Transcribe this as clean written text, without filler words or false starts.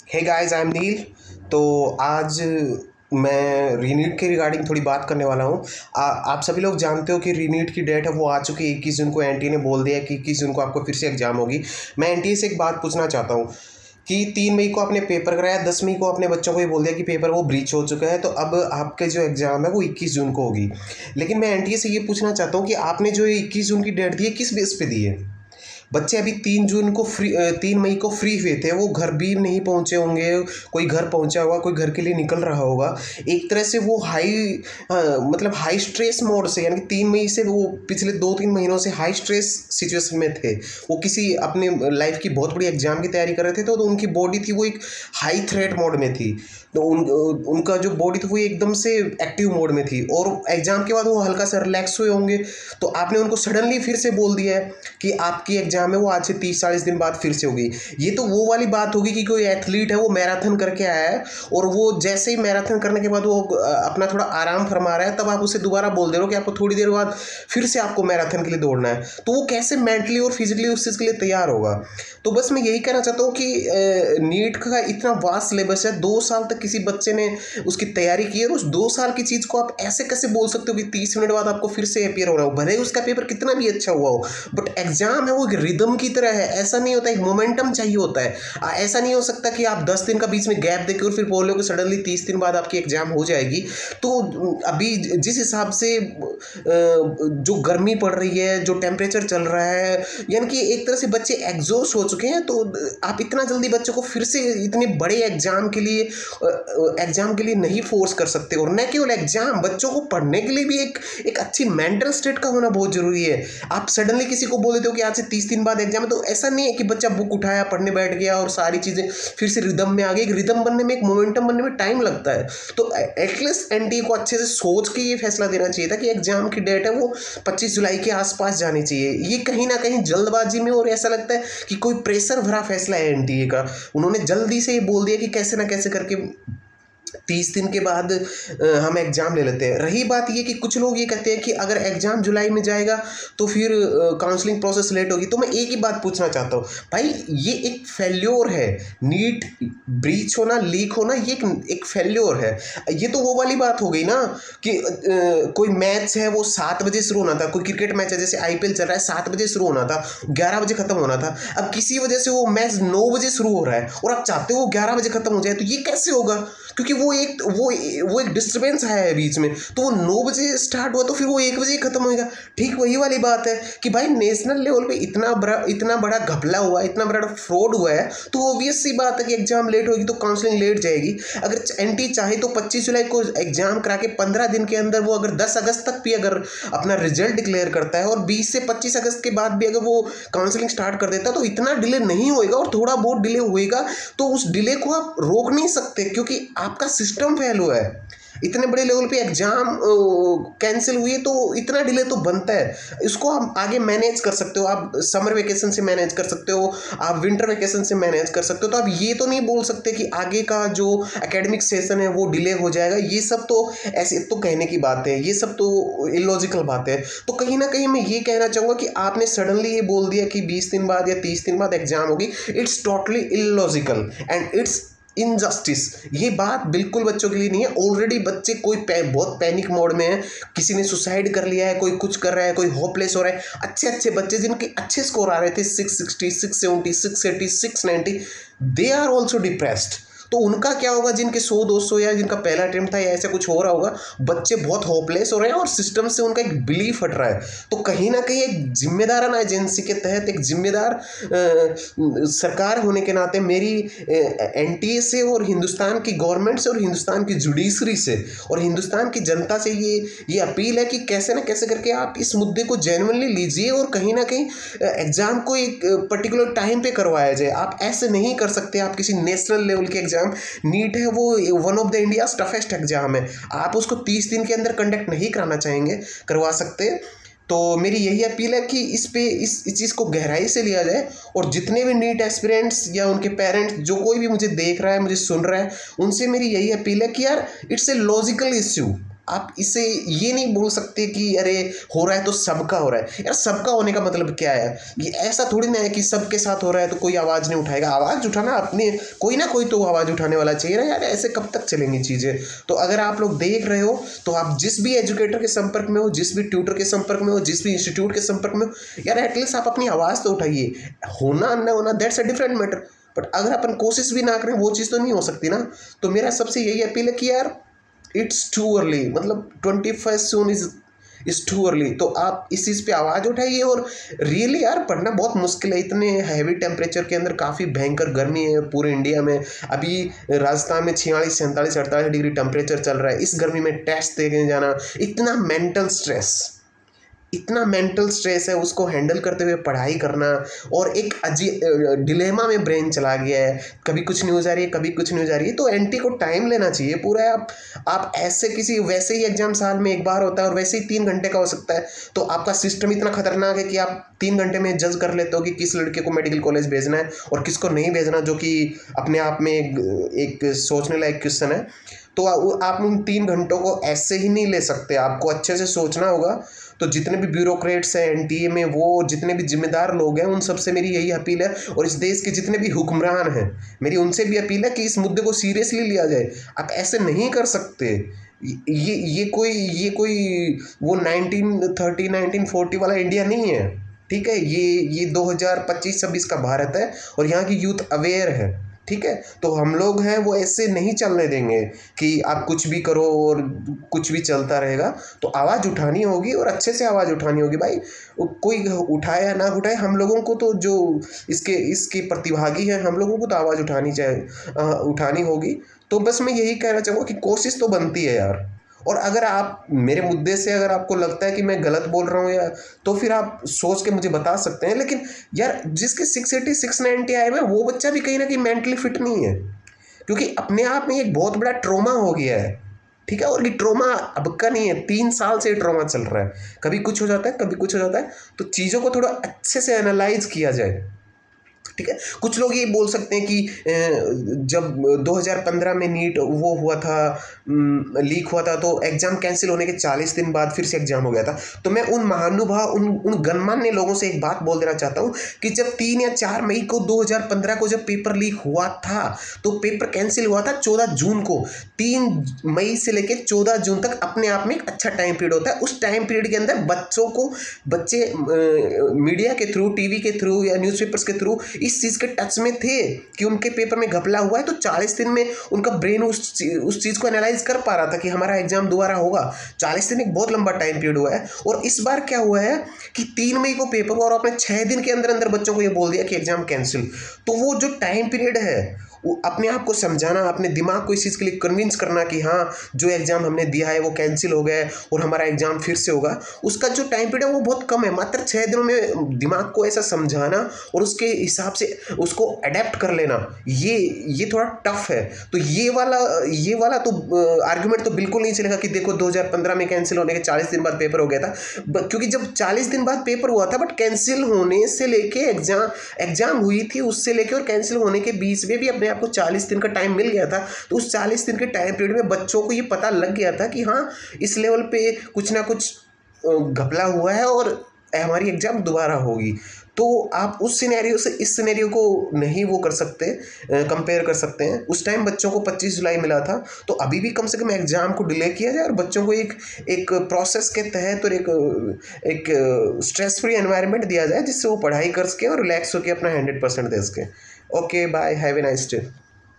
Hey guys, I am नील। तो आज मैं रीनीट के रिगार्डिंग थोड़ी बात करने वाला हूँ। आप सभी लोग जानते हो कि रीनीट की डेट है वो आ चुकी है। 21 जून को एनटीए ने बोल दिया कि 21 जून को आपको फिर से एग्ज़ाम होगी। मैं एनटीए से एक बात पूछना चाहता हूँ कि 3 मई को आपने पेपर कराया, 10 मई को अपने बच्चों को ये बोल दिया कि पेपर वो ब्रीच हो चुका है, तो अब आपके जो एग्ज़ाम है वो 21 जून को होगी। लेकिन मैं एनटीए से ये पूछना चाहता हूँ कि आपने जो 21 जून की डेट दी है किस बेस पे दी है। बच्चे अभी 3 जून को 3 मई को फ्री हुए थे, वो घर भी नहीं पहुंचे होंगे। कोई घर पहुंचा होगा, कोई घर के लिए निकल रहा होगा। एक तरह से वो मतलब हाई स्ट्रेस मोड से, यानी कि 3 मई से वो पिछले 2-3 महीनों से हाई स्ट्रेस सिचुएशन में थे। वो किसी अपने लाइफ की बहुत बड़ी एग्जाम की तैयारी कर रहे थे, तो उनकी बॉडी थी वो एक हाई थ्रेट मोड में थी। तो उनका जो बॉडी थी वो एकदम से एक्टिव मोड में थी, और एग्जाम के बाद वो हल्का सा रिलैक्स हुए होंगे। तो आपने उनको सडनली फिर से बोल दिया है कि आपकी एग्जाम है वो आज से 30-40 दिन बाद फिर से होगी। ये तो वो वाली बात होगी कि कोई एथलीट है, वो मैराथन करके आया है, और वो जैसे ही मैराथन करने के बाद वो अपना थोड़ा आराम फरमा रहा है, तब आप उसे दोबारा बोल दे रहे हो कि आपको थोड़ी देर बाद फिर से आपको मैराथन के लिए दौड़ना है। तो वो कैसे मेंटली और फिजिकली उस चीज़ के लिए तैयार होगा। तो बस मैं यही कहना चाहता हूँ कि नीट का इतना वास्ट सिलेबस है, 2 साल तक किसी बच्चे ने उसकी तैयारी की है, और उस 2 साल की चीज़ को आप ऐसे कैसे बोल सकते हो कि 30 मिनट बाद आपको फिर से अपियर होना हो, भले ही उसका पेपर कितना भी अच्छा हुआ हो। बट एग्जाम है वो एक रिदम की तरह है, ऐसा नहीं होता, एक मोमेंटम चाहिए होता है। ऐसा नहीं हो सकता कि आप 10 दिन का बीच में गैप देकर फिर बोल रहे हो कि सडनली 30 दिन बाद आपकी एग्जाम हो जाएगी। तो अभी जिस हिसाब से जो गर्मी पड़ रही है, जो टेम्परेचर चल रहा है, यानी कि एक तरह से बच्चे एग्जॉस्ट हो चुके हैं। तो आप इतना जल्दी बच्चों को फिर से इतने बड़े एग्जाम के लिए नहीं फोर्स कर सकते। और न केवल एग्जाम, बच्चों को पढ़ने के लिए भी एक अच्छी मेंटल स्टेट का होना बहुत जरूरी है। आप सडनली किसी को बोल देते हो कि आज से 30 दिन बाद एग्जाम है, तो ऐसा नहीं है कि बच्चा बुक उठाया, पढ़ने बैठ गया और सारी चीज़ें फिर से रिदम में आ गई। एक रिदम बनने में, एक मोमेंटम बनने में टाइम लगता है। तो एटलीस्ट एनटी को अच्छे से सोच के ये फैसला देना चाहिए था कि एग्जाम की डेट है वो 25 जुलाई के आसपास जानी चाहिए। ये कहीं ना कहीं जल्दबाजी में, और ऐसा लगता है कि कोई प्रेशर भरा फैसला है एनटीए का। उन्होंने जल्दी से ये बोल दिया कि कैसे ना कैसे करके 30 दिन के बाद हम एग्ज़ाम ले लेते हैं। रही बात ये कि कुछ लोग ये कहते हैं कि अगर एग्ज़ाम जुलाई में जाएगा तो फिर काउंसलिंग प्रोसेस लेट होगी। तो मैं एक ही बात पूछना चाहता हूँ, भाई ये एक फेल्योर है। नीट ब्रीच होना, लीक होना, ये एक फेल्योर है। ये तो वो वाली बात हो गई ना कि कोई मैच है वो 7 बजे शुरू होना था, कोई क्रिकेट मैच है जैसे आईपीएल चल रहा है, 7 बजे शुरू होना था, 11 बजे खत्म होना था। अब किसी वजह से वो मैच 9 बजे शुरू हो रहा है और आप चाहते हो वो 11 बजे खत्म हो जाए, तो ये कैसे होगा? क्योंकि वो एक डिस्टर्बेंस आया है बीच में। तो वो 9 बजे स्टार्ट हुआ तो फिर वो 1 बजे ही खत्म होएगा। ठीक वही वाली बात है कि भाई नेशनल लेवल पे इतना बड़ा घपला हुआ है, इतना बड़ा फ्रॉड हुआ है, तो ऑब्वियस सी बात है कि एग्जाम लेट होगी तो काउंसलिंग लेट जाएगी। अगर एनटी चाहे तो 25 जुलाई को एग्जाम करा के 15 दिन के अंदर वो अगर 10 अगस्त तक भी अगर अपना रिजल्ट डिक्लेयर करता है, और 20 से 25 अगस्त के बाद भी अगर वो काउंसलिंग स्टार्ट कर देता, तो इतना डिले नहीं होएगा। और थोड़ा बहुत डिले होएगा तो उस डिले को आप रोक नहीं सकते, क्योंकि आपका सिस्टम फेल हुआ है। इतने बड़े लेवल पे एग्जाम कैंसिल हुई है, तो इतना डिले तो बनता है। इसको आप आगे मैनेज कर सकते हो, आप समर वेकेशन से मैनेज कर सकते हो, आप विंटर वेकेशन से मैनेज कर सकते हो। तो आप ये तो नहीं बोल सकते कि आगे का जो एकेडमिक सेशन है वो डिले हो जाएगा। ये सब तो ऐसे तो कहने की बात है, ये सब तो इलॉजिकल बात है। तो कहीं ना कहीं मैं ये कहना चाहूँगा कि आपने सडनली ये बोल दिया कि 20 दिन बाद या 30 दिन बाद एग्जाम होगी। It's totally illogical and it's injustice. ये बात बिल्कुल बच्चों के लिए नहीं है। ऑलरेडी बच्चे बहुत पैनिक मोड में है। किसी ने सुसाइड कर लिया है, कोई कुछ कर रहा है, कोई होपलेस हो रहा है। अच्छे अच्छे बच्चे जिनके अच्छे स्कोर आ रहे थे 660, 670, 680, 690, दे आर ऑल्सो डिप्रेस्ड। तो उनका क्या होगा जिनके 100-200 या जिनका पहला अटेम्प्ट था या ऐसा कुछ हो रहा होगा। बच्चे बहुत होपलेस हो रहे हैं और सिस्टम से उनका एक बिलीफ हट रहा है। तो कहीं ना कहीं एक जिम्मेदाराना एजेंसी के तहत, एक जिम्मेदार सरकार होने के नाते मेरी एनटीए से और हिंदुस्तान की गवर्नमेंट से और हिंदुस्तान की जुडिशरी से और हिंदुस्तान की जनता से ये अपील है कि कैसे ना कैसे करके आप इस मुद्दे को जेन्युइनली लीजिए, और कहीं ना कहीं एग्जाम को एक पर्टिकुलर टाइम पे करवाया जाए। आप ऐसे नहीं कर सकते। आप किसी नेशनल लेवल के एग्जाम, नीट है वो one of the India toughest exam है, आप उसको 30 दिन के अंदर कंडक्ट नहीं कराना चाहेंगे, करवा सकते। तो मेरी यही अपील है कि इस चीज़ को गहराई से लिया जाए, और जितने भी नीट एस्पिरेंट्स या उनके पेरेंट्स, जो कोई भी मुझे देख रहा है, मुझे सुन रहा है, उनसे मेरी यही अपील है कि यार इट्स ए लॉजिकल इश्यू। आप इसे ये नहीं बोल सकते कि अरे हो रहा है तो सबका हो रहा है। यार सबका होने का मतलब क्या है? ये ऐसा थोड़ी ना है कि सबके साथ हो रहा है तो कोई आवाज़ नहीं उठाएगा। आवाज़ उठाना अपने, कोई ना कोई तो आवाज़ उठाने वाला चाहिए ना यार। ऐसे कब तक चलेंगी चीज़ें? तो अगर आप लोग देख रहे हो तो आप जिस भी एजुकेटर के संपर्क में हो, जिस भी ट्यूटर के संपर्क में हो, जिस भी इंस्टीट्यूट के संपर्क में हो, यार एटलीस्ट आप अपनी आवाज़ तो उठाइए। होना न होना that's a different matter, but अगर अपन कोशिश भी ना करें वो चीज़ तो नहीं हो सकती ना। तो मेरा सबसे यही अपील है कि यार इट्स टू अर्ली, मतलब 21st June is too early. तो आप इस चीज़ पे आवाज़ उठाइए। और रियली यार पढ़ना बहुत मुश्किल है, इतने हैवी टेम्परेचर के अंदर, काफ़ी भयंकर गर्मी है पूरे इंडिया में। अभी राजस्थान में 46 47 48 डिग्री टेम्परेचर चल रहा है। इस गर्मी में टेस्ट देने जाना, इतना मेंटल स्ट्रेस है, उसको हैंडल करते हुए पढ़ाई करना। और एक डिलेमा में ब्रेन चला गया है, कभी कुछ न्यूज़ आ रही है, कभी कुछ न्यूज़ आ रही है। तो एंटी को टाइम लेना चाहिए पूरा। आप ऐसे किसी, वैसे ही एग्जाम साल में एक बार होता है और वैसे ही 3 घंटे का हो सकता है। तो आपका सिस्टम इतना खतरनाक है कि आप 3 घंटे में जज कर लेते हो कि किस लड़के को मेडिकल कॉलेज भेजना है और किसको नहीं भेजना, जो कि अपने आप में एक सोचने लायक क्वेश्चन है। तो आप उन 3 घंटों को ऐसे ही नहीं ले सकते, आपको अच्छे से सोचना होगा। तो जितने भी ब्यूरोक्रेट्स हैं एनटीए में, वो जितने भी जिम्मेदार लोग हैं, उन सबसे मेरी यही अपील है। और इस देश के जितने भी हुक्मरान हैं, मेरी उनसे भी अपील है कि इस मुद्दे को सीरियसली लिया जाए। आप ऐसे नहीं कर सकते। ये कोई वो 1930 1940 वाला इंडिया नहीं है। ठीक है, ये 2025-26 का भारत है और यहाँ की यूथ अवेयर है। ठीक है, तो हम लोग हैं वो ऐसे नहीं चलने देंगे कि आप कुछ भी करो और कुछ भी चलता रहेगा। तो आवाज़ उठानी होगी और अच्छे से आवाज़ उठानी होगी भाई। कोई उठाए या ना उठाए, हम लोगों को तो, जो इसके प्रतिभागी हैं, हम लोगों को तो आवाज़ उठानी होगी। तो बस मैं यही कहना चाहूँगा कि कोशिश तो बनती है यार। और अगर आप मेरे मुद्दे से, अगर आपको लगता है कि मैं गलत बोल रहा हूँ, या तो फिर आप सोच के मुझे बता सकते हैं। लेकिन यार जिसके 680 690 आए हुए हैं, वो बच्चा भी कहीं ना कहीं मेंटली फिट नहीं है, क्योंकि अपने आप में एक बहुत बड़ा ट्रॉमा हो गया है। ठीक है, और ये ट्रॉमा अब का नहीं है, 3 साल से ट्रॉमा चल रहा है। कभी कुछ हो जाता है, कभी कुछ हो जाता है। तो चीज़ों को थोड़ा अच्छे से एनालाइज किया जाए। ठीक है, कुछ लोग ये बोल सकते हैं कि जब 2015 में नीट वो हुआ था, लीक हुआ था, तो एग्ज़ाम कैंसिल होने के 40 दिन बाद फिर से एग्ज़ाम हो गया था। तो मैं उन महानुभाव, उन गणमान्य लोगों से एक बात बोल देना चाहता हूँ कि जब 3 या 4 मई को 2015 को जब पेपर लीक हुआ था, तो पेपर कैंसिल हुआ था 14 जून को। 3 मई से लेकर 14 जून तक अपने आप में एक अच्छा टाइम पीरियड होता है। उस टाइम पीरियड के अंदर बच्चे मीडिया के थ्रू, टीवी के थ्रू या न्यूज़पेपर्स के थ्रू इस चीज़ के टच में थे कि उनके पेपर में घपला हुआ है। तो 40 दिन में उनका ब्रेन उस चीज़ को एनालाइज कर पा रहा था कि हमारा एग्जाम दोबारा होगा। 40 दिन एक बहुत लंबा टाइम पीरियड हुआ है। और इस बार क्या हुआ है कि 3 मई को पेपर हुआ और आपने 6 दिन के अंदर अंदर बच्चों को ये बोल दिया कि एग्जाम कैंसिल। तो वो जो टाइम पीरियड है, वो अपने आप को समझाना, अपने दिमाग को इस चीज़ के लिए कन्विंस करना कि हाँ, जो एग्ज़ाम हमने दिया है वो कैंसिल हो गया है और हमारा एग्ज़ाम फिर से होगा, उसका जो टाइम पीरियड है वो बहुत कम है। मात्र 6 दिनों में दिमाग को ऐसा समझाना और उसके हिसाब से उसको अडेप्ट कर लेना, ये थोड़ा टफ है। तो ये वाला तो आर्ग्यूमेंट तो बिल्कुल नहीं चलेगा कि देखो 2015 में कैंसिल होने के 40 दिन बाद पेपर हो गया था। क्योंकि जब 40 दिन बाद पेपर हुआ था, बट कैंसिल होने से लेके एग्जाम हुई थी, उससे लेके और कैंसिल होने के बीच में भी अपने आपको 40 दिन का टाइम मिल गया था। तो उस 40 दिन के टाइम पीरियड में बच्चों को ये पता लग गया था कि हाँ, इस लेवल पे कुछ ना कुछ घपला हुआ है और हमारी एग्ज़ाम दोबारा होगी। तो आप उस सिनेरियो से इस सिनेरियो को नहीं वो कर सकते, कंपेयर कर सकते हैं। उस टाइम बच्चों को 25 जुलाई मिला था, तो अभी भी कम से कम एग्ज़ाम को डिले किया जाए और बच्चों को एक प्रोसेस के तहत और एक स्ट्रेस फ्री एनवायरनमेंट दिया जाए, जिससे वो पढ़ाई कर सके और रिलैक्स होकर अपना 100% दे सके। Okay, bye, have a nice day.